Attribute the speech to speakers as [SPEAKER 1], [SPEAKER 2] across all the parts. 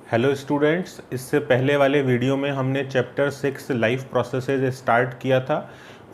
[SPEAKER 1] Hello students, इससे पहले वाले वीडियो में हमने चैप्टर 6 लाइफ प्रोसेसेस स्टार्ट किया था।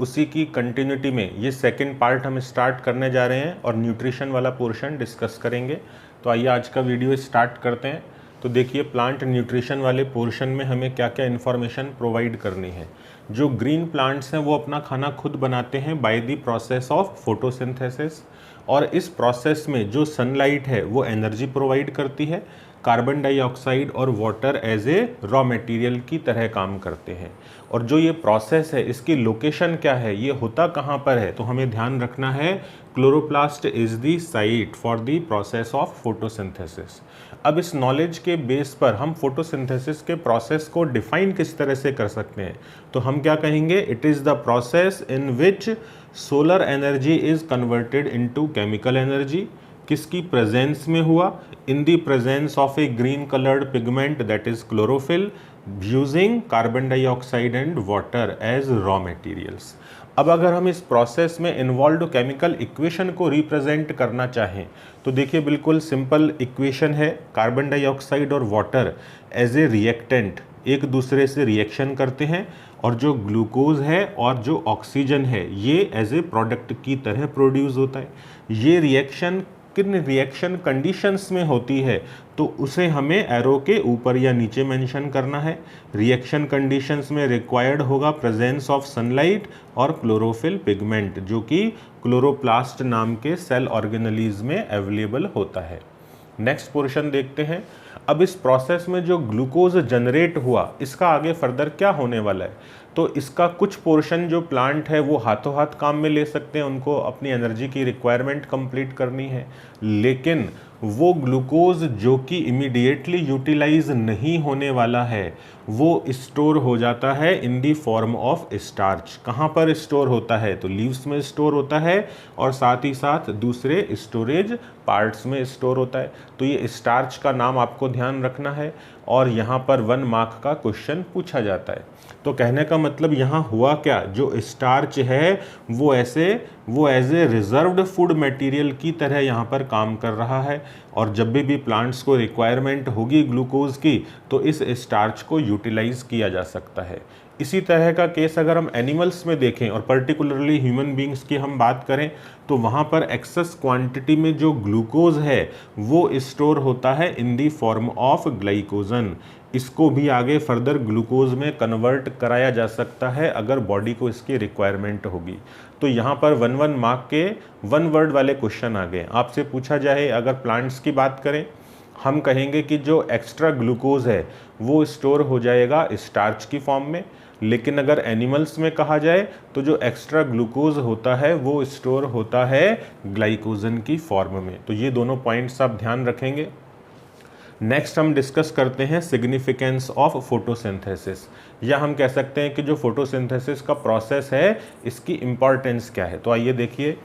[SPEAKER 1] उसी की कंटिन्यूटी में ये सेकंड पार्ट हम स्टार्ट करने जा रहे हैं और न्यूट्रिशन वाला पोर्शन डिस्कस करेंगे। तो आइए आज का वीडियो स्टार्ट करते हैं। तो देखिए, प्लांट न्यूट्रिशन वाले पोर्शन में हमें क्या क्या इन्फॉर्मेशन प्रोवाइड करनी है। जो ग्रीन प्लांट्स हैं वो अपना खाना खुद बनाते हैं by the process of photosynthesis, और इस प्रोसेस में जो सनलाइट है वो एनर्जी प्रोवाइड करती है। कार्बन डाइऑक्साइड और water as a raw material की तरह काम करते हैं। और जो ये प्रोसेस है इसकी लोकेशन क्या है, ये होता कहाँ पर है, तो हमें ध्यान रखना है chloroplast is the site for the process of photosynthesis. अब इस नॉलेज के बेस पर हम फोटोसिंथेसिस के प्रोसेस को डिफाइन किस तरह से कर सकते हैं, तो हम क्या कहेंगे, it is the process in which solar energy is converted into chemical energy. किसकी प्रेजेंस में हुआ, in the presence of a green coloured pigment that is chlorophyll using carbon dioxide and water as raw materials. अब अगर हम इस process में involve chemical equation को represent करना चाहें तो देखिए बिल्कुल सिंपल इक्वेशन है। कार्बन डाइऑक्साइड और वाटर एज ए रिएक्टेंट एक दूसरे से रिएक्शन करते हैं, और जो ग्लूकोज है और जो ऑक्सीजन है ये एज ए प्रोडक्ट की तरह प्रोड्यूस होता है। ये रिएक्शन किन रिएक्शन कंडीशंस में होती है तो उसे हमें एरो के ऊपर या नीचे मेंशन करना है। रिएक्शन कंडीशंस में रिक्वायर्ड होगा प्रेजेंस ऑफ सनलाइट और क्लोरोफिल पिगमेंट, जो कि क्लोरोप्लास्ट नाम के सेल ऑर्गेनेलीज में अवेलेबल होता है। नेक्स्ट पोर्शन देखते हैं। अब इस प्रोसेस में जो ग्लूकोज जनरेट हुआ इसका आगे फर्दर क्या होने वाला है, तो इसका कुछ पोर्शन जो प्लांट है वो हाथों हाथ काम में ले सकते हैं, उनको अपनी एनर्जी की रिक्वायरमेंट कंप्लीट करनी है। लेकिन वो ग्लूकोज जो कि इमीडिएटली यूटिलाइज नहीं होने वाला है वो स्टोर हो जाता है इन दी फॉर्म ऑफ स्टार्च। कहाँ पर स्टोर होता है, तो लीव्स में स्टोर होता है और साथ ही साथ दूसरे स्टोरेज पार्ट्स में स्टोर होता है। तो ये स्टार्च का नाम आपको ध्यान रखना है और यहाँ पर 1 मार्क का क्वेश्चन पूछा जाता है। तो कहने का मतलब यहाँ हुआ क्या, जो स्टार्च है वो as a reserved food material की तरह यहाँ पर काम कर रहा है, और जब भी प्लांट्स को रिक्वायरमेंट होगी ग्लूकोज की तो इस स्टार्च को यूटिलाइज किया जा सकता है। इसी तरह का केस अगर हम एनिमल्स में देखें और पर्टिकुलरली ह्यूमन बींग्स की हम बात करें तो वहाँ पर एक्सेस क्वांटिटी में जो ग्लूकोज है वो स्टोर होता है इन दी फॉर्म ऑफ ग्लाइकोजन। इसको भी आगे फर्दर ग्लूकोज में कन्वर्ट कराया जा सकता है अगर बॉडी को इसकी रिक्वायरमेंट होगी। तो यहाँ पर 1 मार्क के 1 वर्ड वाले क्वेश्चन आ गए। आपसे पूछा जाए अगर प्लांट्स की बात करें, हम कहेंगे कि जो एक्स्ट्रा ग्लूकोज है वो स्टोर हो जाएगा स्टार्च की फॉर्म में, लेकिन अगर एनिमल्स में कहा जाए तो जो एक्स्ट्रा ग्लूकोज होता है वो स्टोर होता है ग्लाइकोजन की फॉर्म में। तो ये दोनों पॉइंट्स आप ध्यान रखेंगे। नेक्स्ट हम डिस्कस करते हैं सिग्निफिकेंस ऑफ फोटोसिंथेसिस, या हम कह सकते हैं कि जो फोटोसिंथेसिस का प्रोसेस है इसकी इम्पॉर्टेंस क्या है। तो आइए देखिए,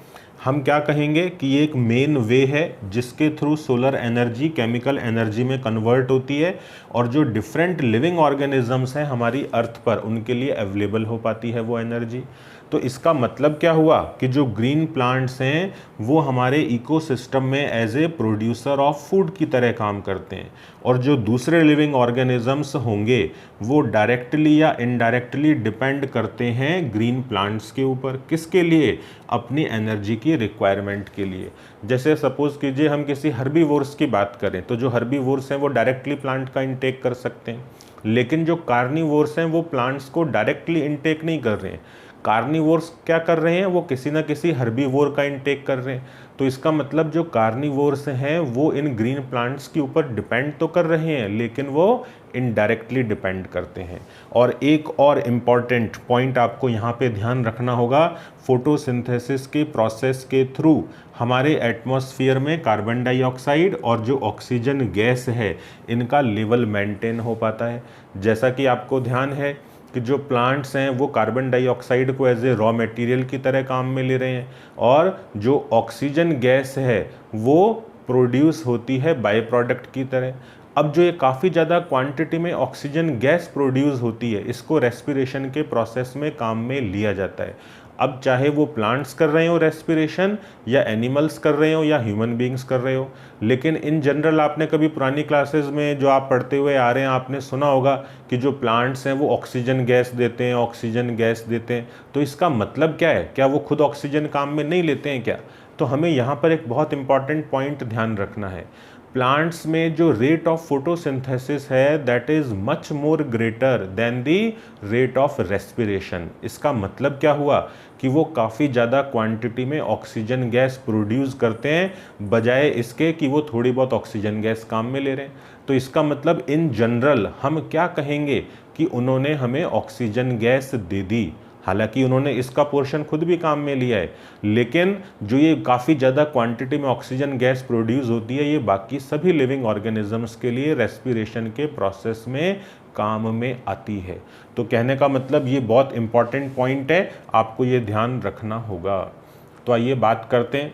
[SPEAKER 1] हम क्या कहेंगे कि ये एक मेन वे है जिसके through solar energy chemical energy में कन्वर्ट होती है, और जो डिफरेंट लिविंग ऑर्गेनिजम्स हैं हमारी अर्थ पर उनके लिए अवेलेबल हो पाती है वो एनर्जी। तो इसका मतलब क्या हुआ कि जो ग्रीन प्लांट्स हैं वो हमारे इकोसिस्टम में as a producer of food की तरह काम करते हैं, और जो दूसरे लिविंग ऑर्गेनिजम्स होंगे वो डायरेक्टली या इनडायरेक्टली डिपेंड करते हैं ग्रीन प्लांट्स के ऊपर। किसके लिए, अपनी एनर्जी की रिक्वायरमेंट के लिए। जैसे सपोज कीजिए हम किसी हर्बीवोर्स की बात करें तो जो हर्बीवोर्स हैं वो डायरेक्टली प्लांट का इंटेक कर सकते हैं, लेकिन जो कार्निवोर्स हैं वो प्लांट्स को डायरेक्टली इंटेक नहीं कर रहे हैं। कार्निवोर्स क्या कर रहे हैं, वो किसी ना किसी हर्बीवोर का इंटेक कर रहे हैं। तो इसका मतलब जो कार्निवोर्स हैं वो इन ग्रीन प्लांट्स के ऊपर डिपेंड तो कर रहे हैं लेकिन वो इनडायरेक्टली डिपेंड करते हैं। और एक और इम्पॉर्टेंट पॉइंट आपको यहाँ पे ध्यान रखना होगा, फोटोसिंथेसिस के प्रोसेस के थ्रू हमारे एटमॉस्फेयर में कार्बन डाइऑक्साइड और जो ऑक्सीजन गैस है इनका लेवल मेंटेन हो पाता है। जैसा कि आपको ध्यान है कि जो प्लांट्स हैं वो कार्बन डाइऑक्साइड को एज ए रॉ मटेरियल की तरह काम में ले रहे हैं, और जो ऑक्सीजन गैस है वो प्रोड्यूस होती है बाय प्रोडक्ट की तरह। अब जो ये काफ़ी ज़्यादा क्वांटिटी में ऑक्सीजन गैस प्रोड्यूस होती है इसको रेस्पिरेशन के प्रोसेस में काम में लिया जाता है। अब चाहे वो प्लांट्स कर रहे हो रेस्पिरेशन, या एनिमल्स कर रहे हो, या ह्यूमन बींग्स कर रहे हो। लेकिन इन जनरल आपने कभी पुरानी क्लासेस में जो आप पढ़ते हुए आ रहे हैं, आपने सुना होगा कि जो प्लांट्स हैं वो ऑक्सीजन गैस देते हैं, ऑक्सीजन गैस देते हैं। तो इसका मतलब क्या है? क्या वो खुद ऑक्सीजन काम में नहीं लेते हैं क्या? तो हमें यहाँ पर एक बहुत इंपॉर्टेंट पॉइंट ध्यान रखना है। प्लांट्स में जो रेट ऑफ फोटोसिंथेसिस है that is much more greater than the rate of respiration. इसका मतलब क्या हुआ कि वो काफ़ी ज़्यादा क्वांटिटी में ऑक्सीजन गैस प्रोड्यूस करते हैं, बजाय इसके कि वो थोड़ी बहुत ऑक्सीजन गैस काम में ले रहे हैं। तो इसका मतलब इन जनरल हम क्या कहेंगे कि उन्होंने हमें ऑक्सीजन गैस दे दी। हालांकि उन्होंने इसका पोर्शन खुद भी काम में लिया है, लेकिन जो ये काफ़ी ज़्यादा क्वांटिटी में ऑक्सीजन गैस प्रोड्यूस होती है, ये बाकी सभी लिविंग ऑर्गेनिजम्स के लिए रेस्पिरेशन के प्रोसेस में काम में आती है। तो कहने का मतलब ये बहुत इंपॉर्टेंट पॉइंट है, आपको ये ध्यान रखना होगा। तो आइए बात करते हैं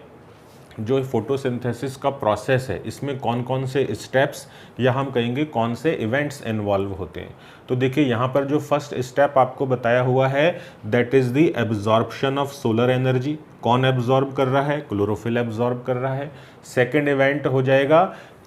[SPEAKER 1] जो फोटोसिंथेसिस का प्रोसेस है, इसमें कौन कौन से स्टेप्स या हम कहेंगे कौन से इवेंट्स इन्वॉल्व होते हैं। तो देखिए यहाँ पर जो फर्स्ट स्टेप आपको बताया हुआ है that is the absorption of solar energy. कौन एब्जॉर्ब कर रहा है? क्लोरोफिल एब्जॉर्ब कर रहा है। सेकेंड इवेंट हो जाएगा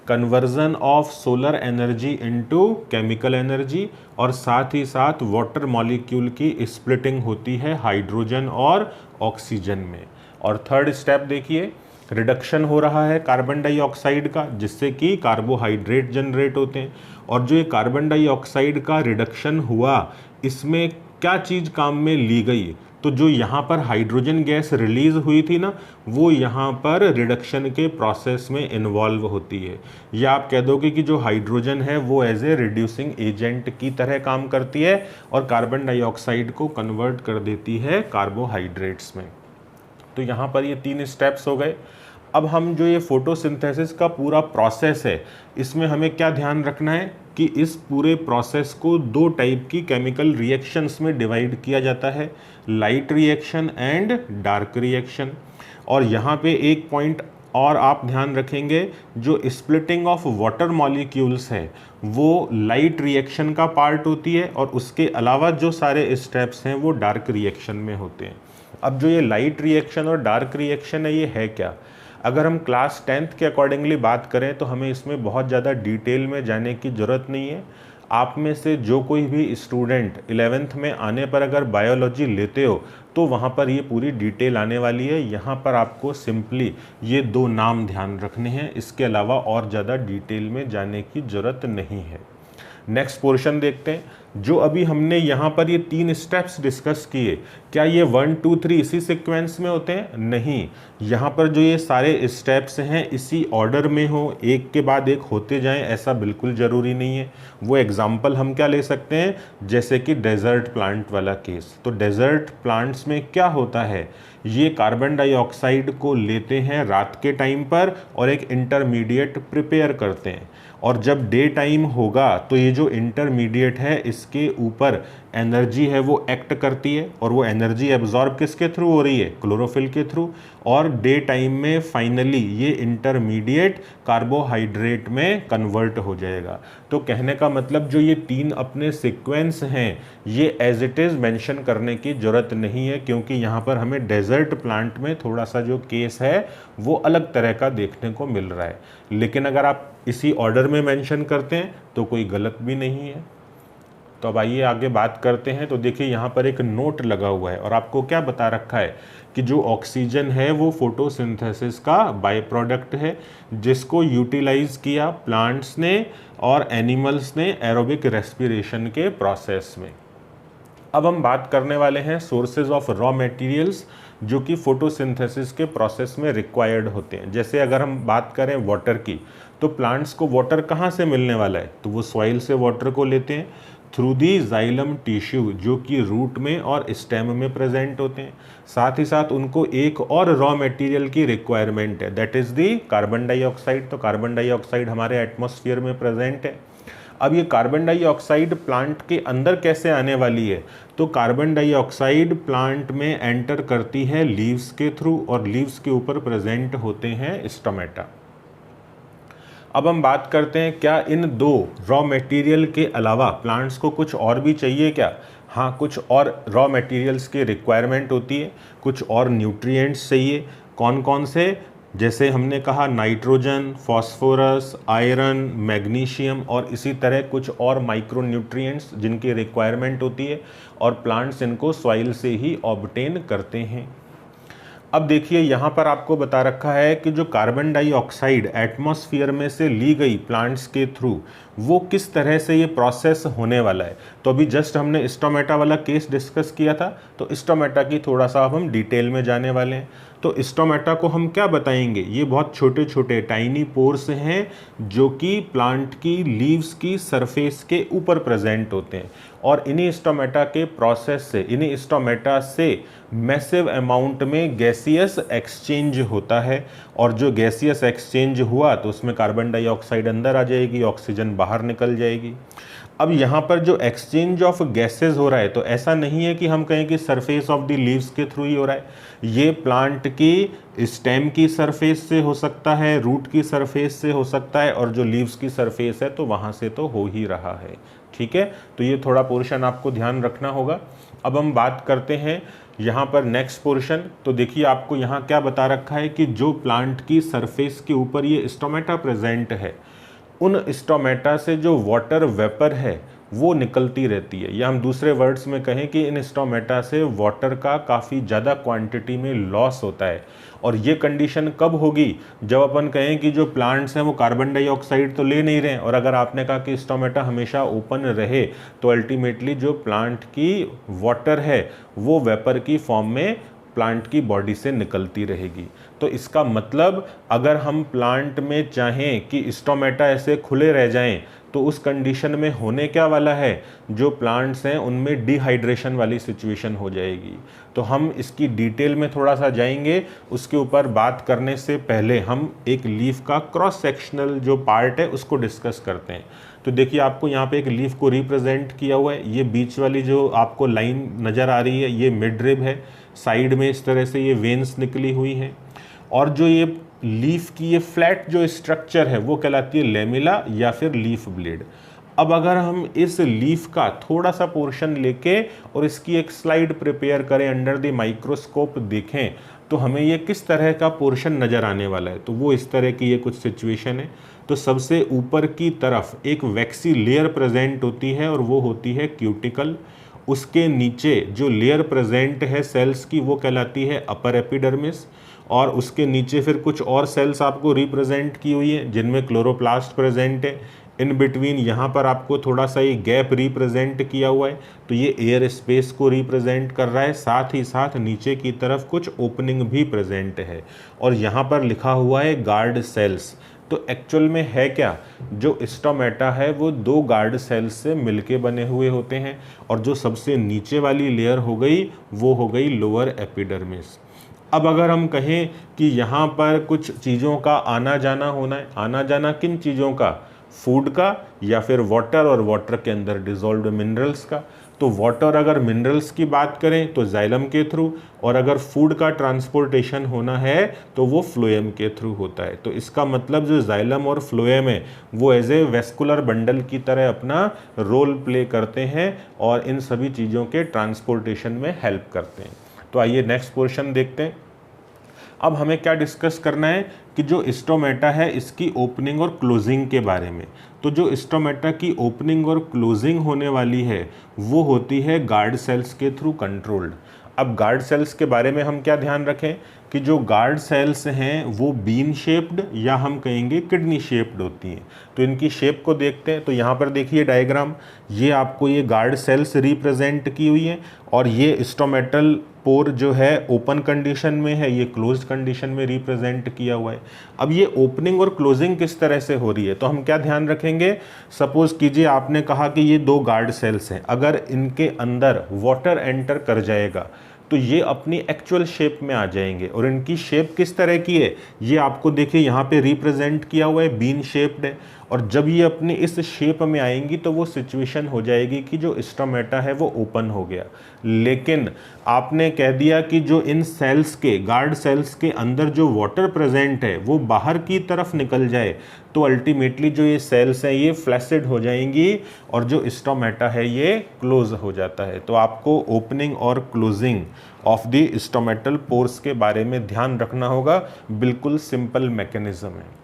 [SPEAKER 1] conversion of solar energy into chemical energy, और साथ ही साथ वाटर मॉलिक्यूल की स्प्लिटिंग होती है हाइड्रोजन और ऑक्सीजन में। और थर्ड स्टेप देखिए, रिडक्शन हो रहा है कार्बन डाइऑक्साइड का, जिससे कि कार्बोहाइड्रेट जनरेट होते हैं। और जो ये कार्बन डाइऑक्साइड का रिडक्शन हुआ, इसमें क्या चीज़ काम में ली गई? तो जो यहाँ पर हाइड्रोजन गैस रिलीज हुई थी ना, वो यहाँ पर रिडक्शन के प्रोसेस में इन्वॉल्व होती है। या आप कह दोगे कि जो हाइड्रोजन है वो एज ए रिड्यूसिंग एजेंट की तरह काम करती है और कार्बन डाइऑक्साइड को कन्वर्ट कर देती है कार्बोहाइड्रेट्स में। तो यहाँ पर ये 3 स्टेप्स हो गए। अब हम जो ये फोटोसिंथेसिस का पूरा प्रोसेस है, इसमें हमें क्या ध्यान रखना है कि इस पूरे प्रोसेस को 2 टाइप की केमिकल रिएक्शंस में डिवाइड किया जाता है, light reaction and dark reaction. और यहाँ पे एक पॉइंट और आप ध्यान रखेंगे, जो स्प्लिटिंग ऑफ वाटर मॉलिक्यूल्स है वो लाइट रिएक्शन का पार्ट होती है, और उसके अलावा जो सारे स्टेप्स हैं वो डार्क रिएक्शन में होते हैं। अब जो ये लाइट रिएक्शन और डार्क रिएक्शन है, ये है क्या? अगर हम क्लास 10th के अकॉर्डिंगली बात करें तो हमें इसमें बहुत ज़्यादा डिटेल में जाने की ज़रूरत नहीं है। आप में से जो कोई भी स्टूडेंट 11th में आने पर अगर बायोलॉजी लेते हो तो वहाँ पर ये पूरी डिटेल आने वाली है। यहाँ पर आपको सिंपली ये 2 नाम ध्यान रखने हैं, इसके अलावा और ज़्यादा डिटेल में जाने की ज़रूरत नहीं है। नेक्स्ट पोर्शन देखते हैं। जो अभी हमने यहाँ पर ये 3 स्टेप्स डिस्कस किए, क्या ये 1 2 3 इसी सीक्वेंस में होते हैं? नहीं, यहाँ पर जो ये सारे स्टेप्स हैं इसी ऑर्डर में हो, एक के बाद एक होते जाएं, ऐसा बिल्कुल ज़रूरी नहीं है। वो एग्जाम्पल हम क्या ले सकते हैं, जैसे कि डेजर्ट प्लांट वाला केस। तो डेजर्ट प्लांट्स में क्या होता है, ये कार्बन डाइऑक्साइड को लेते हैं रात के टाइम पर और एक इंटरमीडिएट प्रिपेयर करते हैं, और जब डे टाइम होगा तो ये जो इंटरमीडिएट है इसके ऊपर एनर्जी है वो एक्ट करती है, और वो एनर्जी एब्जॉर्ब किसके थ्रू हो रही है? क्लोरोफिल के थ्रू। और डे टाइम में फाइनली ये इंटरमीडिएट कार्बोहाइड्रेट में कन्वर्ट हो जाएगा। तो कहने का मतलब जो ये 3 अपने सीक्वेंस हैं ये एज इट इज़ मेंशन करने की ज़रूरत नहीं है, क्योंकि यहाँ पर हमें डेजर्ट प्लांट में थोड़ा सा जो केस है वो अलग तरह का देखने को मिल रहा है। लेकिन अगर आप इसी ऑर्डर में मेंशन करते हैं तो कोई गलत भी नहीं है। तो अब आइए आगे बात करते हैं। तो देखिए यहाँ पर एक नोट लगा हुआ है और आपको क्या बता रखा है कि जो ऑक्सीजन है वो फोटोसिंथेसिस का बाय प्रोडक्ट है, जिसको यूटिलाइज किया प्लांट्स ने और एनिमल्स ने एरोबिक रेस्पिरेशन के प्रोसेस में। अब हम बात करने वाले हैं सोर्सेज ऑफ रॉ मटेरियल्स जो कि फोटोसिंथेसिस के प्रोसेस में रिक्वायर्ड होते हैं। जैसे अगर हम बात करें वाटर की, तो प्लांट्स को वाटर कहाँ से मिलने वाला है? तो वो सॉइल से वाटर को लेते हैं थ्रू दी जाइलम टिश्यू, जो कि रूट में और स्टेम में प्रेजेंट होते हैं। साथ ही साथ उनको एक और रॉ मटेरियल की रिक्वायरमेंट है, that is the carbon dioxide. तो कार्बन डाइऑक्साइड हमारे एटमॉस्फेयर में प्रेजेंट है। अब ये कार्बन डाइऑक्साइड प्लांट के अंदर कैसे आने वाली है? तो कार्बन डाइऑक्साइड प्लांट में एंटर करती है लीव्स के थ्रू, और लीव्स के ऊपर प्रेजेंट होते हैं स्टोमेटा। अब हम बात करते हैं क्या इन 2 रॉ मटेरियल के अलावा प्लांट्स को कुछ और भी चाहिए क्या? हाँ, कुछ और रॉ मटेरियल्स की रिक्वायरमेंट होती है, कुछ और न्यूट्रिएंट्स चाहिए। कौन कौन से? जैसे हमने कहा नाइट्रोजन, फॉस्फोरस, आयरन, मैग्नीशियम और इसी तरह कुछ और माइक्रो न्यूट्रिएंट्स जिनकी रिक्वायरमेंट होती है, और प्लांट्स इनको सॉइल से ही ऑब्टेन करते हैं। अब देखिए यहाँ पर आपको बता रखा है कि जो कार्बन डाइऑक्साइड एटमॉस्फेयर में से ली गई प्लांट्स के थ्रू, वो किस तरह से ये प्रोसेस होने वाला है। तो अभी जस्ट हमने स्टोमेटा वाला केस डिस्कस किया था, तो स्टोमेटा की थोड़ा सा अब हम डिटेल में जाने वाले हैं। तो स्टोमेटा को हम क्या बताएंगे? ये बहुत छोटे छोटे टाइनी पोर्स हैं जो कि प्लांट की लीव्स की सरफेस के ऊपर प्रेजेंट होते हैं, और इन्हीं स्टोमेटा के प्रोसेस से, इन्हीं स्टोमेटा से मैसिव अमाउंट में गैसियस एक्सचेंज होता है, और जो गैसियस एक्सचेंज हुआ तो उसमें कार्बन डाइऑक्साइड अंदर आ जाएगी, ऑक्सीजन बाहर निकल जाएगी। अब यहाँ पर जो एक्सचेंज ऑफ गैसेस हो रहा है, तो ऐसा नहीं है कि हम कहें कि सरफेस ऑफ द लीव्स के थ्रू ही हो रहा है। ये प्लांट की स्टेम की सरफेस से हो सकता है, रूट की सरफेस से हो सकता है, और जो लीव्स की सरफेस है तो वहाँ से तो हो ही रहा है। ठीक है, तो ये थोड़ा पोर्शन आपको ध्यान रखना होगा। अब हम बात करते हैं यहाँ पर नेक्स्ट पोर्शन। तो देखिए आपको यहाँ क्या बता रखा है कि जो प्लांट की सरफेस के ऊपर ये स्टोमेटा प्रेजेंट है, उन स्टोमेटा से जो वाटर वेपर है वो निकलती रहती है, या हम दूसरे वर्ड्स में कहें कि इन स्टोमेटा से वाटर का काफ़ी ज़्यादा क्वांटिटी में लॉस होता है। और ये कंडीशन कब होगी? जब अपन कहें कि जो प्लांट्स हैं वो कार्बन डाइऑक्साइड तो ले नहीं रहे हैं, और अगर आपने कहा कि स्टोमेटा हमेशा ओपन रहे, तो अल्टीमेटली जो प्लांट की वाटर है वो वेपर की फॉर्म में प्लांट की बॉडी से निकलती रहेगी। तो इसका मतलब अगर हम प्लांट में चाहें कि स्टोमेटा ऐसे खुले रह जाएं, तो उस कंडीशन में होने क्या वाला है? जो प्लांट्स हैं उनमें डिहाइड्रेशन वाली सिचुएशन हो जाएगी। तो हम इसकी डिटेल में थोड़ा सा जाएंगे, उसके ऊपर बात करने से पहले हम एक लीफ का क्रॉस सेक्शनल जो पार्ट है उसको डिस्कस करते हैं। तो देखिए आपको यहाँ पे एक लीफ को रिप्रेजेंट किया हुआ है। ये बीच वाली जो आपको लाइन नज़र आ रही है ये मिड रिब है, साइड में इस तरह से ये वेन्स निकली हुई हैं, और जो ये लीफ की ये फ्लैट जो स्ट्रक्चर है वो कहलाती है लेमिला या फिर लीफ ब्लेड। अब अगर हम इस लीफ का थोड़ा सा पोर्शन लेके और इसकी एक स्लाइड प्रिपेयर करें, अंडर द माइक्रोस्कोप देखें, तो हमें ये किस तरह का पोर्शन नज़र आने वाला है। तो वो इस तरह की ये कुछ सिचुएशन है। तो सबसे ऊपर की तरफ एक वैक्सी लेयर प्रेजेंट होती है और वो होती है क्यूटिकल। उसके नीचे जो लेयर प्रेजेंट है सेल्स की वो कहलाती है अपर एपिडर्मिस, और उसके नीचे फिर कुछ और सेल्स आपको रिप्रेजेंट की हुई है जिनमें क्लोरोप्लास्ट प्रेजेंट है। इन बिटवीन यहाँ पर आपको थोड़ा सा ये गैप रिप्रेजेंट किया हुआ है, तो ये एयर स्पेस को रिप्रेजेंट कर रहा है। साथ ही साथ नीचे की तरफ कुछ ओपनिंग भी प्रेजेंट है, और यहाँ पर लिखा हुआ है गार्ड सेल्स। तो एक्चुअल में है क्या? जो स्टोमेटा है वो दो गार्ड सेल्स से मिलके बने हुए होते हैं, और जो सबसे नीचे वाली लेयर हो गई वो हो गई लोअर एपिडर्मिस। अब अगर हम कहें कि यहाँ पर कुछ चीज़ों का आना जाना होना है, आना जाना किन चीज़ों का? फूड का, या फिर वाटर और वाटर के अंदर डिसॉल्व्ड मिनरल्स का। तो वाटर अगर मिनरल्स की बात करें तो जाइलम के थ्रू, और अगर फूड का ट्रांसपोर्टेशन होना है तो वो फ्लोएम के थ्रू होता है। तो इसका मतलब जो जाइलम और फ्लोएम है वो एज ए वेस्कुलर बंडल की तरह अपना रोल प्ले करते हैं और इन सभी चीज़ों के ट्रांसपोर्टेशन में हेल्प करते हैं। तो आइए नेक्स्ट पोर्शन देखते हैं। अब हमें क्या डिस्कस करना है कि जो स्टोमेटा है इसकी ओपनिंग और क्लोजिंग के बारे में। तो जो स्टोमेटा की ओपनिंग और क्लोजिंग होने वाली है वो होती है गार्ड सेल्स के थ्रू कंट्रोल्ड। अब गार्ड सेल्स के बारे में हम क्या ध्यान रखें कि जो गार्ड सेल्स हैं वो बीन शेप्ड या हम कहेंगे किडनी शेप्ड होती हैं। तो इनकी शेप को देखते हैं। तो यहाँ पर देखिए डायग्राम, ये आपको ये गार्ड सेल्स रिप्रेजेंट की हुई हैं, और ये स्टोमेटल पोर जो है ओपन कंडीशन में है, ये क्लोज्ड कंडीशन में रिप्रेजेंट किया हुआ है। अब ये ओपनिंग और क्लोजिंग किस तरह से हो रही है, तो हम क्या ध्यान रखेंगे। सपोज कीजिए आपने कहा कि ये दो गार्ड सेल्स हैं, अगर इनके अंदर वाटर एंटर कर जाएगा तो ये अपनी एक्चुअल शेप में आ जाएंगे। और इनकी शेप किस तरह की है, ये आपको देखिए यहाँ पे रिप्रेजेंट किया हुआ है, बीन शेप्ड है। और जब ये अपने इस शेप में आएंगी तो वो सिचुएशन हो जाएगी कि जो स्टोमेटा है वो ओपन हो गया। लेकिन आपने कह दिया कि जो इन सेल्स के, गार्ड सेल्स के अंदर जो वाटर प्रेजेंट है वो बाहर की तरफ निकल जाए, तो अल्टीमेटली जो ये सेल्स हैं ये फ्लैसिड हो जाएंगी और जो स्टोमेटा है ये क्लोज हो जाता है। तो आपको ओपनिंग और closing of the stomatal pores के बारे में ध्यान रखना होगा। बिल्कुल सिंपल मैकेनिज्म है।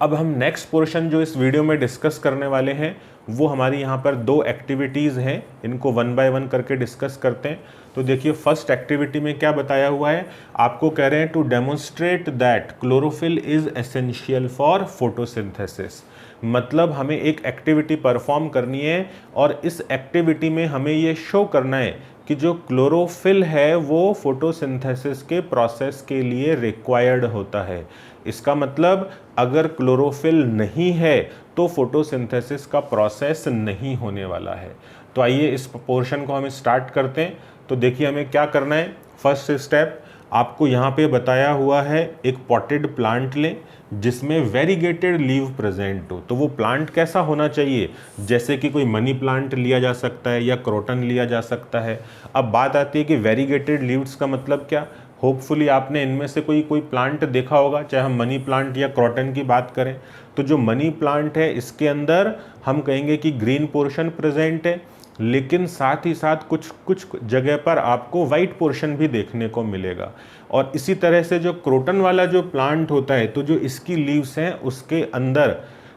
[SPEAKER 1] अब हम नेक्स्ट पोर्शन जो इस वीडियो में डिस्कस करने वाले हैं वो हमारी यहाँ पर 2 एक्टिविटीज़ हैं, इनको 1 बाय 1 करके डिस्कस करते हैं। तो देखिए फर्स्ट एक्टिविटी में क्या बताया हुआ है, आपको कह रहे हैं to demonstrate that chlorophyll is essential for photosynthesis. मतलब हमें एक एक्टिविटी परफॉर्म करनी है और इस एक्टिविटी में हमें ये शो करना है कि जो क्लोरोफिल है वो फोटोसिंथेसिस के प्रोसेस के लिए रिक्वायर्ड होता है। इसका मतलब अगर क्लोरोफिल नहीं है तो फोटोसिंथेसिस का प्रोसेस नहीं होने वाला है। तो आइए इस पोर्शन को हम स्टार्ट करते हैं। तो देखिए हमें क्या करना है। फर्स्ट स्टेप आपको यहाँ पे बताया हुआ है, एक पॉटेड प्लांट लें जिसमें वेरीगेटेड लीव प्रेजेंट हो। तो वो प्लांट कैसा होना चाहिए, जैसे कि कोई मनी प्लांट लिया जा सकता है या क्रोटन लिया जा सकता है। अब बात आती है कि वेरीगेटेड लीव्स का मतलब क्या। होपफुली आपने इनमें से कोई प्लांट देखा होगा, चाहे हम मनी प्लांट या क्रोटन की बात करें। तो जो मनी प्लांट है इसके अंदर हम कहेंगे कि ग्रीन पोर्शन प्रेजेंट है, लेकिन साथ ही साथ कुछ जगह पर आपको वाइट पोर्शन भी देखने को मिलेगा। और इसी तरह से जो क्रोटन वाला जो प्लांट होता है, तो जो इसकी लीव्स हैं उसके अंदर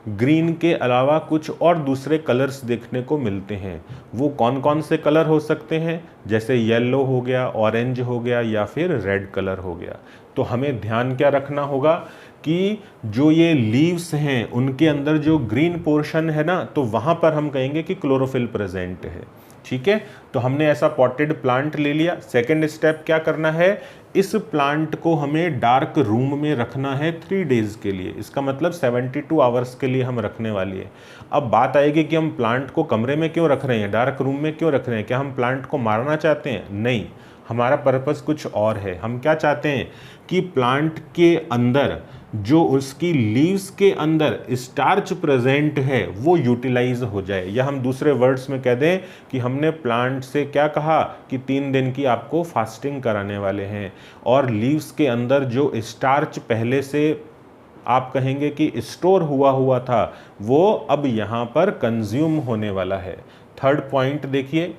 [SPEAKER 1] ग्रीन के अलावा कुछ और दूसरे कलर्स देखने को मिलते हैं। वो कौन कौन से कलर हो सकते हैं, जैसे येलो हो गया, ऑरेंज हो गया या फिर रेड कलर हो गया। तो हमें ध्यान क्या रखना होगा कि जो ये लीव्स हैं उनके अंदर जो ग्रीन पोर्शन है ना, तो वहाँ पर हम कहेंगे कि क्लोरोफिल प्रेजेंट है। ठीक है, तो हमने ऐसा पॉटेड प्लांट ले लिया। सेकेंड स्टेप क्या करना है, इस प्लांट को हमें डार्क रूम में रखना है 3 डेज के लिए। इसका मतलब 72 आवर्स के लिए हम रखने वाली है। अब बात आएगी कि हम प्लांट को कमरे में क्यों रख रहे हैं, डार्क रूम में क्यों रख रहे हैं। क्या हम प्लांट को मारना चाहते हैं? नहीं, हमारा पर्पस कुछ और है। हम क्या चाहते हैं कि प्लांट के अंदर जो उसकी लीव्स के अंदर स्टार्च प्रेजेंट है वो यूटिलाइज हो जाए, या हम दूसरे वर्ड्स में कह दें कि हमने प्लांट से क्या कहा कि 3 दिन की आपको फास्टिंग कराने वाले हैं, और लीव्स के अंदर जो स्टार्च पहले से आप कहेंगे कि स्टोर हुआ था वो अब यहाँ पर कंज्यूम होने वाला है। थर्ड पॉइंट देखिए,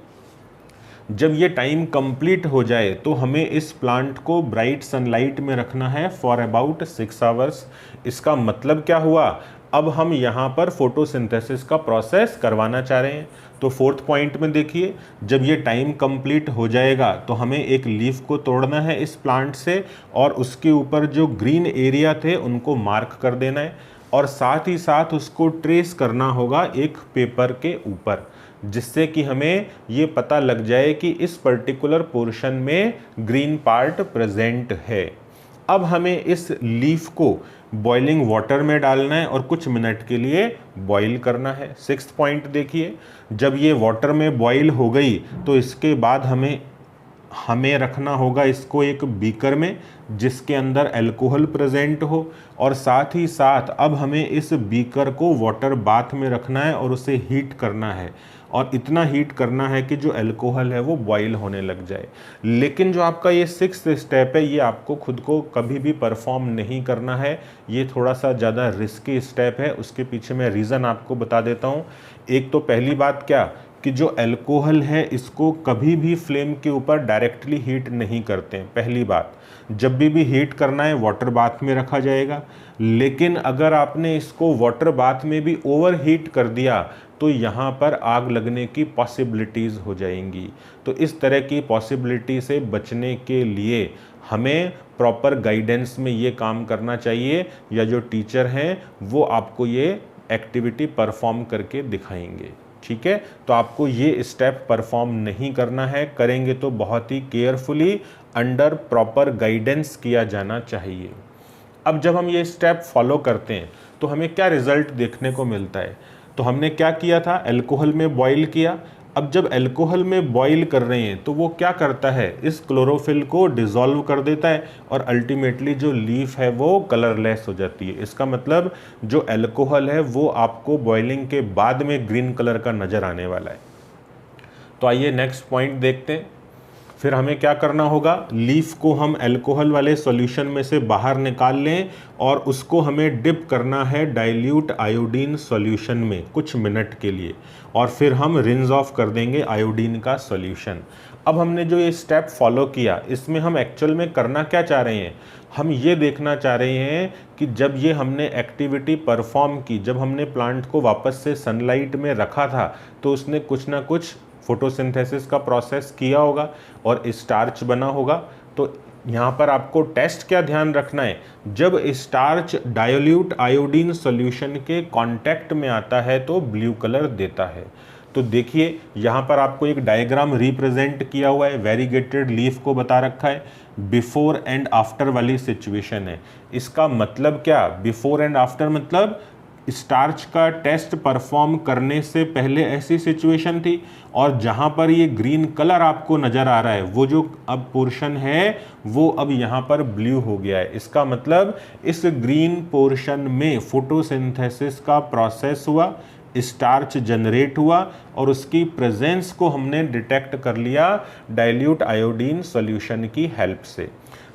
[SPEAKER 1] जब ये टाइम कंप्लीट हो जाए तो हमें इस प्लांट को ब्राइट सनलाइट में रखना है फॉर अबाउट 6 आवर्स। इसका मतलब क्या हुआ, अब हम यहाँ पर फोटोसिंथेसिस का प्रोसेस करवाना चाह रहे हैं। तो फोर्थ पॉइंट में देखिए, जब ये टाइम कंप्लीट हो जाएगा तो हमें एक लीफ को तोड़ना है इस प्लांट से, और उसके ऊपर जो ग्रीन एरिया थे उनको मार्क कर देना है, और साथ ही साथ उसको ट्रेस करना होगा एक पेपर के ऊपर, जिससे कि हमें ये पता लग जाए कि इस पर्टिकुलर पोर्शन में ग्रीन पार्ट प्रेजेंट है। अब हमें इस लीफ को बॉइलिंग वाटर में डालना है और कुछ मिनट के लिए बॉईल करना है। 6th पॉइंट देखिए, जब ये वाटर में बॉईल हो गई तो इसके बाद हमें रखना होगा इसको एक बीकर में जिसके अंदर अल्कोहल प्रेजेंट हो, और साथ ही साथ अब हमें इस बीकर को वाटर बाथ में रखना है और उसे हीट करना है, और इतना हीट करना है कि जो अल्कोहल है वो बॉईल होने लग जाए। लेकिन जो आपका ये 6th स्टेप है ये आपको खुद को कभी भी परफॉर्म नहीं करना है। ये थोड़ा सा ज़्यादा रिस्की स्टेप है, उसके पीछे मैं रीज़न आपको बता देता हूँ। एक तो पहली बात क्या कि जो अल्कोहल है इसको कभी भी फ्लेम के ऊपर डायरेक्टली हीट नहीं करते हैं। पहली बात, जब भी हीट करना है वाटर बाथ में रखा जाएगा, लेकिन अगर आपने इसको वाटर बाथ में भी ओवर हीट कर दिया तो यहाँ पर आग लगने की पॉसिबिलिटीज़ हो जाएंगी। तो इस तरह की पॉसिबिलिटी से बचने के लिए हमें प्रॉपर गाइडेंस में ये काम करना चाहिए, या जो टीचर हैं वो आपको ये एक्टिविटी परफॉर्म करके दिखाएंगे। ठीक है, तो आपको ये स्टेप परफॉर्म नहीं करना है, करेंगे तो बहुत ही केयरफुली अंडर प्रॉपर गाइडेंस किया जाना चाहिए। अब जब हम ये स्टेप फॉलो करते हैं तो हमें क्या रिजल्ट देखने को मिलता है। तो हमने क्या किया था, अल्कोहल में बॉईल किया, अब जब अल्कोहल में बॉईल कर रहे हैं तो वो क्या करता है, इस क्लोरोफिल को डिसॉल्व कर देता है और अल्टीमेटली जो लीफ है वो कलरलेस हो जाती है। इसका मतलब जो अल्कोहल है वो आपको बॉइलिंग के बाद में ग्रीन कलर का नज़र आने वाला है। तो आइए नेक्स्ट पॉइंट देखते हैं। फिर हमें क्या करना होगा, लीफ को हम अल्कोहल वाले सॉल्यूशन में से बाहर निकाल लें और उसको हमें डिप करना है डाइल्यूट आयोडीन सॉल्यूशन में कुछ मिनट के लिए, और फिर हम रिंस ऑफ कर देंगे आयोडीन का सॉल्यूशन। अब हमने जो ये स्टेप फॉलो किया, इसमें हम एक्चुअल में करना क्या चाह रहे हैं, हम ये देखना चाह रहे हैं कि जब ये हमने एक्टिविटी परफॉर्म की, जब हमने प्लांट को वापस से सनलाइट में रखा था, तो उसने कुछ ना कुछ फोटोसिंथेसिस का प्रोसेस किया होगा और स्टार्च बना होगा। तो यहाँ पर आपको टेस्ट क्या ध्यान रखना है, जब स्टार्च डाइल्यूट आयोडीन सॉल्यूशन के कांटेक्ट में आता है तो ब्लू कलर देता है। तो देखिए यहाँ पर आपको एक डायग्राम रिप्रेजेंट किया हुआ है, वेरीगेटेड लीफ को बता रखा है, बिफोर एंड आफ्टर वाली सिचुएशन है। इसका मतलब क्या, बिफोर एंड आफ्टर मतलब स्टार्च का टेस्ट परफॉर्म करने से पहले ऐसी सिचुएशन थी, और जहाँ पर ये ग्रीन कलर आपको नज़र आ रहा है वो जो अब पोर्शन है वो अब यहाँ पर ब्लू हो गया है। इसका मतलब इस ग्रीन पोर्शन में फोटोसिंथेसिस का प्रोसेस हुआ, स्टार्च जनरेट हुआ और उसकी प्रेजेंस को हमने डिटेक्ट कर लिया डाइल्यूट आयोडीन सॉल्यूशन की हेल्प से।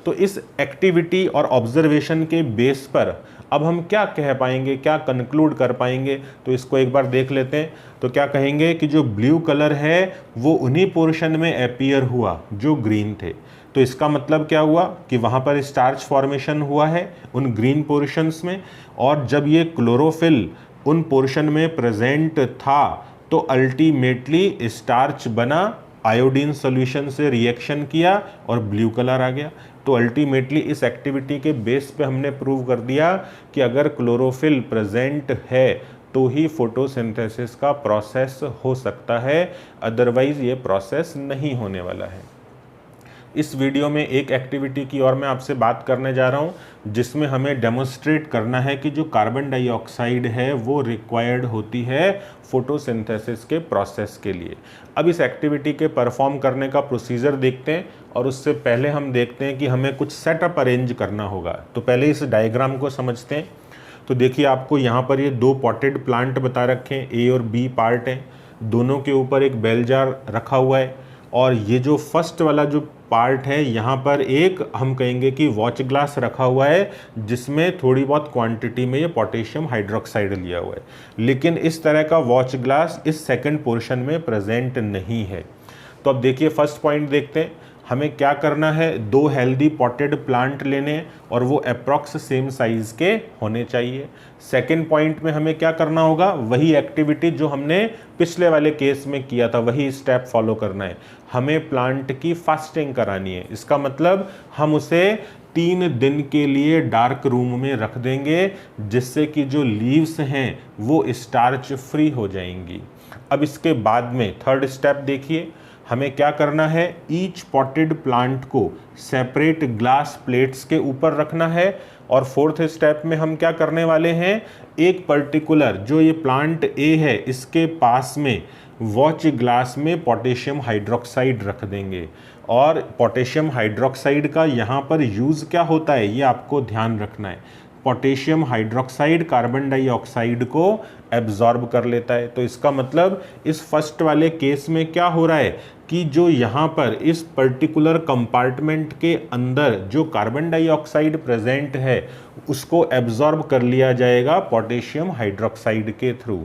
[SPEAKER 1] तो इस एक्टिविटी और ऑब्जर्वेशन के बेस पर अब हम क्या कह पाएंगे, क्या कंक्लूड कर पाएंगे, तो इसको एक बार देख लेते हैं। तो क्या कहेंगे कि जो ब्लू कलर है वो उन्हीं पोर्शन में अपीयर हुआ जो ग्रीन थे। तो इसका मतलब क्या हुआ कि वहाँ पर स्टार्च फॉर्मेशन हुआ है उन ग्रीन पोर्शंस में, और जब ये क्लोरोफिल उन पोर्शन में प्रेजेंट था तो अल्टीमेटली स्टार्च बना, आयोडीन सॉल्यूशन से रिएक्शन किया और ब्लू कलर आ गया। तो अल्टीमेटली इस एक्टिविटी के बेस पे हमने प्रूव कर दिया कि अगर क्लोरोफिल प्रेजेंट है तो ही फोटोसिंथेसिस का प्रोसेस हो सकता है, अदरवाइज ये प्रोसेस नहीं होने वाला है। इस वीडियो में एक एक्टिविटी की और मैं आपसे बात करने जा रहा हूं जिसमें हमें डेमोन्स्ट्रेट करना है कि जो कार्बन डाइऑक्साइड है वो रिक्वायर्ड होती है फोटोसिंथेसिस के प्रोसेस के लिए। अब इस एक्टिविटी के परफॉर्म करने का प्रोसीजर देखते हैं, और उससे पहले हम देखते हैं कि हमें कुछ सेटअप अरेंज करना होगा। तो पहले इस डायग्राम को समझते हैं। तो देखिए आपको यहाँ पर ये दो पॉटेड प्लांट बता रखे हैं, ए और बी पार्ट हैं, दोनों के ऊपर एक बेल जार रखा हुआ है, और ये जो फर्स्ट वाला जो पार्ट है यहाँ पर एक हम कहेंगे कि वॉच ग्लास रखा हुआ है जिसमें थोड़ी बहुत क्वांटिटी में ये पोटेशियम हाइड्रोक्साइड लिया हुआ है, लेकिन इस तरह का वॉच ग्लास इस सेकंड पोर्शन में प्रेजेंट नहीं है। तो अब देखिए फर्स्ट पॉइंट देखते हैं, हमें क्या करना है, दो हेल्दी पॉटेड प्लांट लेने और वो अप्रॉक्स सेम साइज के होने चाहिए। सेकंड पॉइंट में हमें क्या करना होगा, वही एक्टिविटी जो हमने पिछले वाले केस में किया था वही स्टेप फॉलो करना है। हमें प्लांट की फास्टिंग करानी है। इसका मतलब हम उसे 3 दिन के लिए डार्क रूम में रख देंगे जिससे कि जो लीव्स हैं वो स्टार्च फ्री हो जाएंगी। अब इसके बाद में थर्ड स्टेप देखिए, हमें क्या करना है, ईच पॉटेड प्लांट को सेपरेट ग्लास प्लेट्स के ऊपर रखना है, और फोर्थ स्टेप में हम क्या करने वाले हैं, एक पर्टिकुलर जो ये प्लांट ए है इसके पास में वॉच ग्लास में पोटेशियम हाइड्रोक्साइड रख देंगे। और पोटेशियम हाइड्रोक्साइड का यहाँ पर यूज़ क्या होता है ये आपको ध्यान रखना है। पोटेशियम हाइड्रोक्साइड कार्बन डाइऑक्साइड को एब्जॉर्ब कर लेता है। तो इसका मतलब इस फर्स्ट वाले केस में क्या हो रहा है कि जो यहाँ पर इस पर्टिकुलर कंपार्टमेंट के अंदर जो कार्बन डाइऑक्साइड प्रेजेंट है उसको एब्जॉर्ब कर लिया जाएगा पोटेशियम हाइड्रोक्साइड के थ्रू।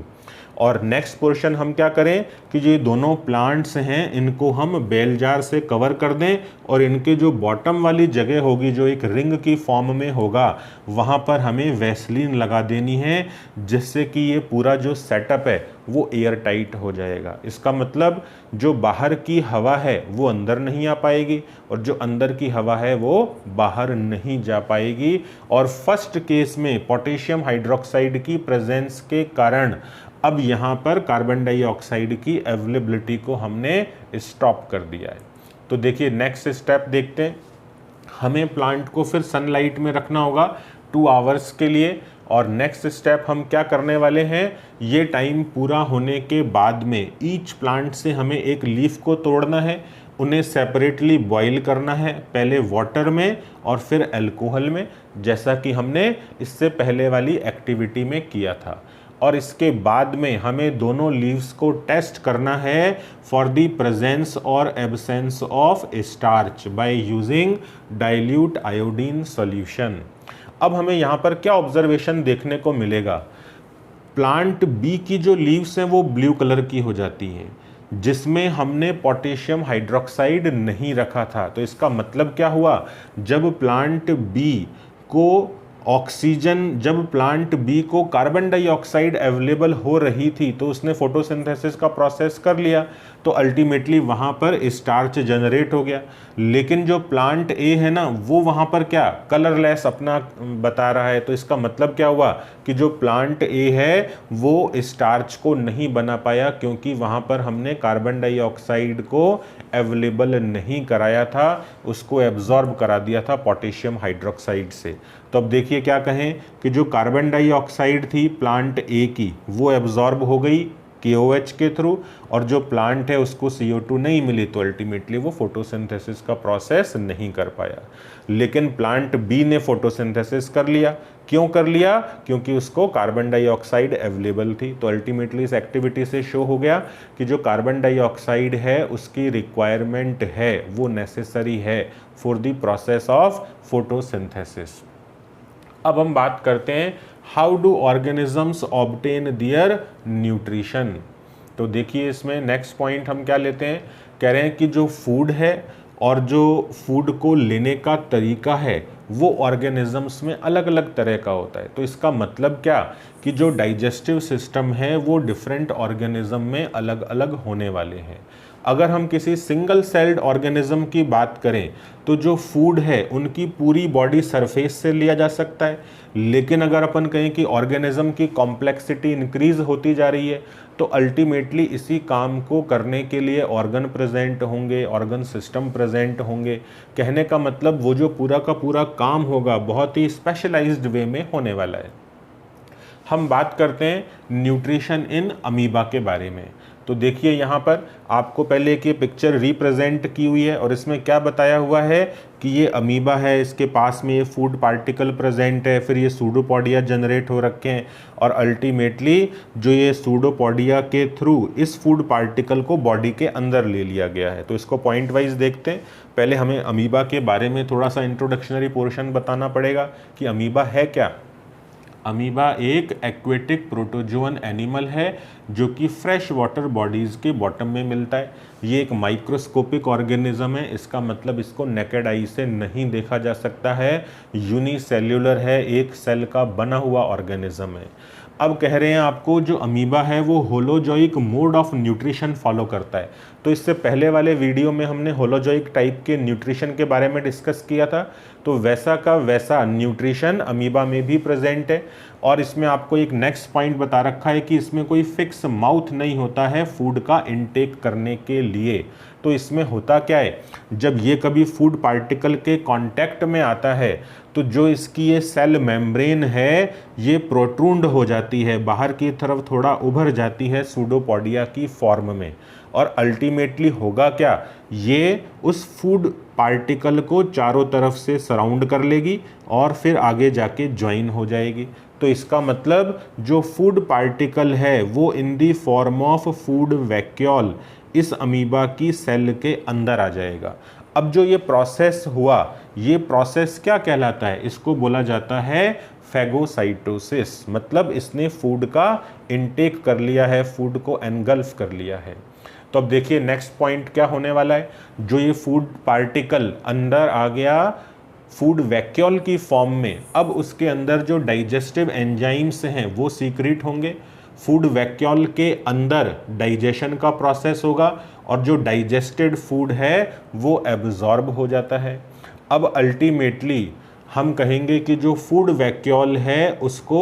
[SPEAKER 1] और नेक्स्ट पोर्शन हम क्या करें कि ये दोनों प्लांट्स हैं इनको हम बेल जार से कवर कर दें, और इनके जो बॉटम वाली जगह होगी जो एक रिंग की फॉर्म में होगा वहाँ पर हमें वैसलीन लगा देनी है, जिससे कि ये पूरा जो सेटअप है वो एयर टाइट हो जाएगा। इसका मतलब जो बाहर की हवा है वो अंदर नहीं आ पाएगी और जो अंदर की हवा है वो बाहर नहीं जा पाएगी। और फर्स्ट केस में पोटेशियम हाइड्रोक्साइड की प्रेजेंस के कारण अब यहाँ पर कार्बन डाइऑक्साइड की अवेलेबिलिटी को हमने स्टॉप कर दिया है। तो देखिए नेक्स्ट स्टेप देखते हैं, हमें प्लांट को फिर सनलाइट में रखना होगा 2 आवर्स के लिए, और नेक्स्ट स्टेप हम क्या करने वाले हैं, ये टाइम पूरा होने के बाद में ईच प्लांट से हमें एक लीफ को तोड़ना है, उन्हें सेपरेटली बॉईल करना है, पहले वाटर में और फिर अल्कोहल में, जैसा कि हमने इससे पहले वाली एक्टिविटी में किया था। और इसके बाद में हमें दोनों लीव्स को टेस्ट करना है फॉर द प्रेजेंस और absence of starch by using dilute iodine solution. अब हमें यहाँ पर क्या ऑब्जर्वेशन देखने को मिलेगा, प्लांट बी की जो लीव्स हैं वो ब्लू कलर की हो जाती हैं, जिसमें हमने पोटेशियम हाइड्रोक्साइड नहीं रखा था। तो इसका मतलब क्या हुआ, जब प्लांट बी को कार्बन डाइऑक्साइड अवेलेबल हो रही थी तो उसने फोटोसिंथेसिस का प्रोसेस कर लिया, तो अल्टीमेटली वहाँ पर स्टार्च जनरेट हो गया। लेकिन जो प्लांट ए है ना, वो वहाँ पर क्या कलरलेस अपना बता रहा है। तो इसका मतलब क्या हुआ कि जो प्लांट ए है वो स्टार्च को नहीं बना पाया, क्योंकि वहाँ पर हमने कार्बन डाइऑक्साइड को अवेलेबल नहीं कराया था, उसको एब्जॉर्ब करा दिया था पोटेशियम हाइड्रोक्साइड से। तो अब देखिए क्या कहें कि जो कार्बन डाइऑक्साइड थी प्लांट ए की वो एब्जॉर्ब हो गई KOH के थ्रू, और जो प्लांट है उसको CO2 नहीं मिली, तो अल्टीमेटली वो फोटोसिंथेसिस का प्रोसेस नहीं कर पाया। लेकिन प्लांट बी ने फोटोसिंथेसिस कर लिया। क्यों कर लिया, क्योंकि उसको कार्बन डाइऑक्साइड अवेलेबल थी। तो अल्टीमेटली इस एक्टिविटी से शो हो गया कि जो कार्बन डाइऑक्साइड है उसकी रिक्वायरमेंट है, वो नेसेसरी है for the process of photosynthesis. अब हम बात करते हैं how do organisms obtain their nutrition. तो देखिए इसमें नेक्स्ट पॉइंट हम क्या लेते हैं, कह रहे हैं कि जो फूड है और जो फूड को लेने का तरीका है वो ऑर्गेनिजम्स में अलग अलग तरह का होता है। तो इसका मतलब क्या कि जो डाइजेस्टिव सिस्टम है वो डिफरेंट ऑर्गेनिज्म में अलग अलग होने वाले हैं। अगर हम किसी सिंगल सेल्ड ऑर्गेनिज्म की बात करें तो जो फूड है उनकी पूरी बॉडी सरफेस से लिया जा सकता है, लेकिन अगर अपन कहें कि ऑर्गेनिज्म की कॉम्प्लेक्सिटी इंक्रीज होती जा रही है तो अल्टीमेटली इसी काम को करने के लिए ऑर्गन प्रेजेंट होंगे, ऑर्गन सिस्टम प्रेजेंट होंगे। कहने का मतलब वो जो पूरा का पूरा काम होगा बहुत ही स्पेशलाइज्ड वे में होने वाला है। हम बात करते हैं न्यूट्रिशन इन अमीबा के बारे में। तो देखिए यहाँ पर आपको पहले एक ये पिक्चर रिप्रेजेंट की हुई है और इसमें क्या बताया हुआ है कि ये अमीबा है, इसके पास में ये फूड पार्टिकल प्रेजेंट है, फिर ये सूडोपोडिया जनरेट हो रखे हैं और अल्टीमेटली जो ये सूडोपोडिया के थ्रू इस फूड पार्टिकल को बॉडी के अंदर ले लिया गया है। तो इसको पॉइंट वाइज देखते हैं। पहले हमें अमीबा के बारे में थोड़ा सा इंट्रोडक्शनरी पोर्शन बताना पड़ेगा कि अमीबा है क्या। अमीबा एक एक्वेटिक प्रोटोजोअन एनिमल है जो कि फ्रेश वाटर बॉडीज़ के बॉटम में मिलता है। ये एक माइक्रोस्कोपिक ऑर्गेनिज्म है, इसका मतलब इसको नेकेड आई से नहीं देखा जा सकता है, यूनिसेल्युलर है, एक सेल का बना हुआ ऑर्गेनिज्म है। अब कह रहे हैं आपको जो अमीबा है वो holozoic mode of nutrition follow करता है। तो इससे पहले वाले वीडियो में हमने होलोजोइक टाइप के न्यूट्रिशन के बारे में डिस्कस किया था, तो वैसा का वैसा न्यूट्रिशन अमीबा में भी प्रेजेंट है। और इसमें आपको एक नेक्स्ट पॉइंट बता रखा है कि इसमें कोई फिक्स माउथ नहीं होता है फूड का इनटेक करने के लिए। तो इसमें होता क्या है, जब ये कभी फूड पार्टिकल के कांटेक्ट में आता है तो जो इसकी ये सेल मेम्ब्रेन है ये प्रोट्रूंड हो जाती है, बाहर की तरफ थोड़ा उभर जाती है सूडोपोडिया की फॉर्म में, और अल्टीमेटली होगा क्या, ये उस फूड पार्टिकल को चारों तरफ से सराउंड कर लेगी और फिर आगे जाके ज्वाइन हो जाएगी। तो इसका मतलब जो फूड पार्टिकल है वो in the form of food vacuole इस अमीबा की सेल के अंदर आ जाएगा। अब जो ये प्रोसेस हुआ, ये प्रोसेस क्या कहलाता है, इसको बोला जाता है फैगोसाइटोसिस। मतलब इसने फूड का इनटेक कर लिया है, फूड को एनगल्फ कर लिया है। तो अब देखिए नेक्स्ट पॉइंट क्या होने वाला है, जो ये फूड पार्टिकल अंदर आ गया फूड वैक्यूल की फॉर्म में, अब उसके अंदर जो डाइजेस्टिव एंजाइम्स हैं वो सीक्रेट होंगे, फूड वैक्यूल के अंदर डाइजेशन का प्रोसेस होगा और जो डाइजेस्टेड फूड है वो एब्जॉर्ब हो जाता है। अब अल्टीमेटली हम कहेंगे कि जो फूड वैक्यूल है उसको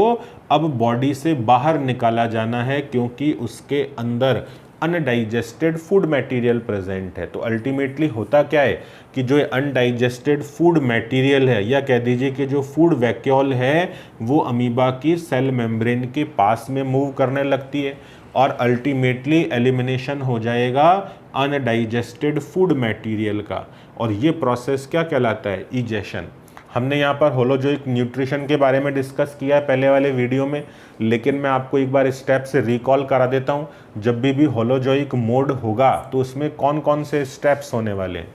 [SPEAKER 1] अब बॉडी से बाहर निकाला जाना है, क्योंकि उसके अंदर अनडाइजेस्टेड फूड मटेरियल प्रेजेंट है। तो अल्टीमेटली होता क्या है कि जो अनडाइजेस्टेड फूड मटेरियल है, या कह दीजिए कि जो फूड वैक्यूल है, वो अमीबा की सेल मेम्ब्रेन के पास में मूव करने लगती है और अल्टीमेटली एलिमिनेशन हो जाएगा अनडाइजेस्टेड फूड मटेरियल का। और ये प्रोसेस क्या कहलाता है? इजेशन। हमने यहाँ पर होलोजोइक न्यूट्रिशन के बारे में डिस्कस किया है पहले वाले वीडियो में, लेकिन मैं आपको एक बार स्टेप से रिकॉल करा देता हूँ। जब भी होलोजोइक मोड होगा तो उसमें कौन कौन से स्टेप्स होने वाले हैं?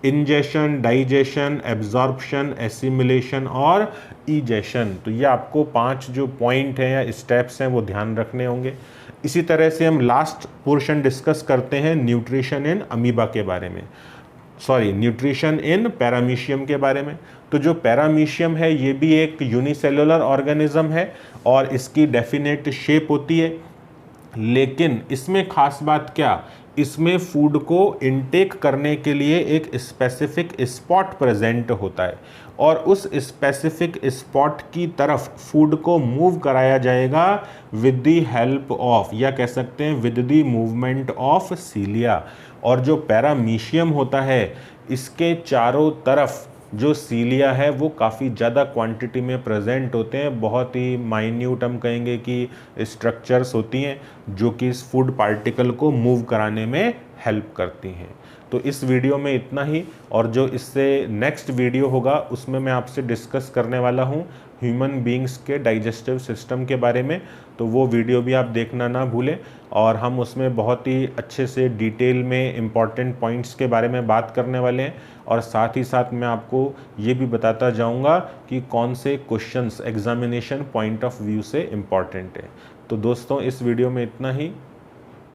[SPEAKER 1] इंजेशन, डाइजेशन, एब्जॉर्प्शन, एसिमिलेशन और इजेशन। तो ये आपको 5 जो पॉइंट हैं या स्टेप्स हैं वो ध्यान रखने होंगे। इसी तरह से हम लास्ट पोर्शन डिस्कस करते हैं न्यूट्रिशन इन अमीबा के बारे में, न्यूट्रिशन इन पैरामीशियम के बारे में। तो जो पैरामीशियम है ये भी एक यूनिसेलुलर ऑर्गेनिज्म है और इसकी डेफिनेट शेप होती है, लेकिन इसमें खास बात क्या, इसमें फूड को इनटेक करने के लिए एक स्पेसिफिक स्पॉट प्रेजेंट होता है और उस स्पेसिफिक स्पॉट की तरफ फूड को मूव कराया जाएगा विद द हेल्प ऑफ, या कह सकते हैं विद द मूवमेंट ऑफ सीलिया। और जो पैरामीशियम होता है इसके चारों तरफ जो सीलिया है वो काफ़ी ज़्यादा क्वांटिटी में प्रेजेंट होते हैं। बहुत ही माइन्यूट हम कहेंगे कि स्ट्रक्चर्स होती हैं जो कि इस फूड पार्टिकल को मूव कराने में हेल्प करती हैं। तो इस वीडियो में इतना ही, और जो इससे नेक्स्ट वीडियो होगा उसमें मैं आपसे डिस्कस करने वाला हूँ ह्यूमन बीइंग्स के डाइजेस्टिव सिस्टम के बारे में। तो वो वीडियो भी आप देखना ना भूलें, और हम उसमें बहुत ही अच्छे से डिटेल में इम्पॉर्टेंट पॉइंट्स के बारे में बात करने वाले हैं, और साथ ही साथ मैं आपको ये भी बताता जाऊंगा कि कौन से questions examination point of view से इम्पॉर्टेंट है। तो दोस्तों इस वीडियो में इतना ही।